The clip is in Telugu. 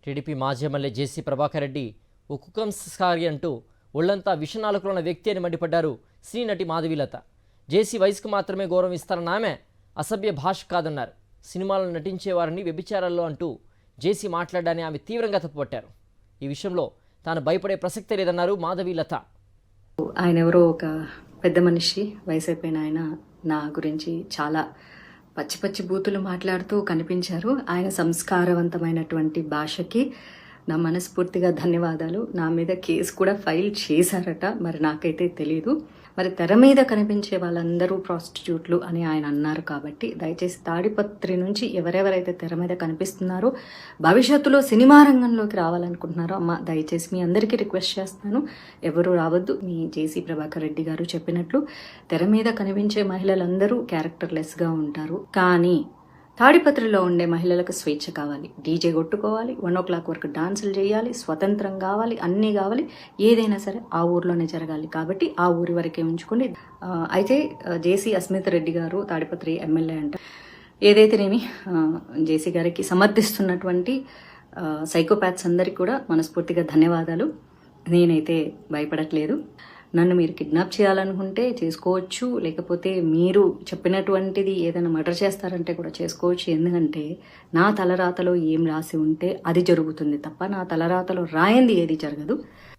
టీడీపీ మాజీ ఎమ్మెల్యే జేసీ ప్రభాకర్ రెడ్డి ఓ కుకంసారి అంటూ ఒళ్లంతా విషనాలుకలో ఉన్న వ్యక్తి అని మండిపడ్డారు సినీ నటి మాధవీలత. జేసీ వయసుకు మాత్రమే గౌరవం ఇస్తారన్న ఆమె అసభ్య భాష కాదన్నారు. సినిమాలను నటించే వారిని వ్యభిచారాల్లో అంటూ జేసీ మాట్లాడాలని ఆమె తీవ్రంగా తప్పుపట్టారు. ఈ విషయంలో తాను భయపడే ప్రసక్తే లేదన్నారు మాధవీలత. ఆయన ఎవరో ఒక పెద్ద మనిషి, వయసు అయిపోయిన ఆయన నా గురించి చాలా పచ్చి పచ్చి బూతులు మాట్లాడుతూ కనిపించారు. ఆయన సంస్కారవంతమైనటువంటి భాషకి నా మనస్ఫూర్తిగా ధన్యవాదాలు. నా మీద కేసు కూడా ఫైల్ చేశారట, మరి నాకైతే తెలీదు. మరి తెర మీద కనిపించే వాళ్ళందరూ ప్రాస్టిట్యూట్లు అని ఆయన అన్నారు కాబట్టి దయచేసి తాడిపత్రి నుంచి ఎవరెవరైతే తెర మీద కనిపిస్తున్నారో భవిష్యత్తులో సినిమా రంగంలోకి రావాలనుకుంటున్నారో అమ్మ దయచేసి మీ అందరికీ రిక్వెస్ట్ చేస్తాను, ఎవరు రావద్దు. మీ జేసీ ప్రభాకర్ రెడ్డి గారు చెప్పినట్లు తెర మీద కనిపించే మహిళలందరూ క్యారెక్టర్లెస్గా ఉంటారు. కానీ తాడిపత్రిలో ఉండే మహిళలకు స్వేచ్ఛ కావాలి, డీజే కొట్టుకోవాలి, 1 o'clock వరకు డాన్సులు చేయాలి, స్వతంత్రం కావాలి, అన్నీ కావాలి. ఏదైనా సరే ఆ ఊర్లోనే జరగాలి. కాబట్టి ఆ ఊరి వరకే ఉంచుకోండి. అయితే జేసీ అస్మిత్ రెడ్డి గారు తాడిపత్రి ఎమ్మెల్యే అంట. ఏదైతేనేమి జేసీ గారికి సమర్థిస్తున్నటువంటి సైకోపాత్స్ అందరికీ కూడా మనస్ఫూర్తిగా ధన్యవాదాలు. నేనైతే భయపడట్లేదు. నన్ను మీరు కిడ్నాప్ చేయాలనుకుంటే చేసుకోవచ్చు, లేకపోతే మీరు చెప్పినటువంటిది ఏదైనా మర్డర్ చేస్తారంటే కూడా చేసుకోవచ్చు. ఎందుకంటే నా తలరాతలో ఏం రాసి ఉంటే అది జరుగుతుంది తప్ప నా తలరాతలో రాయంది ఏది జరగదు.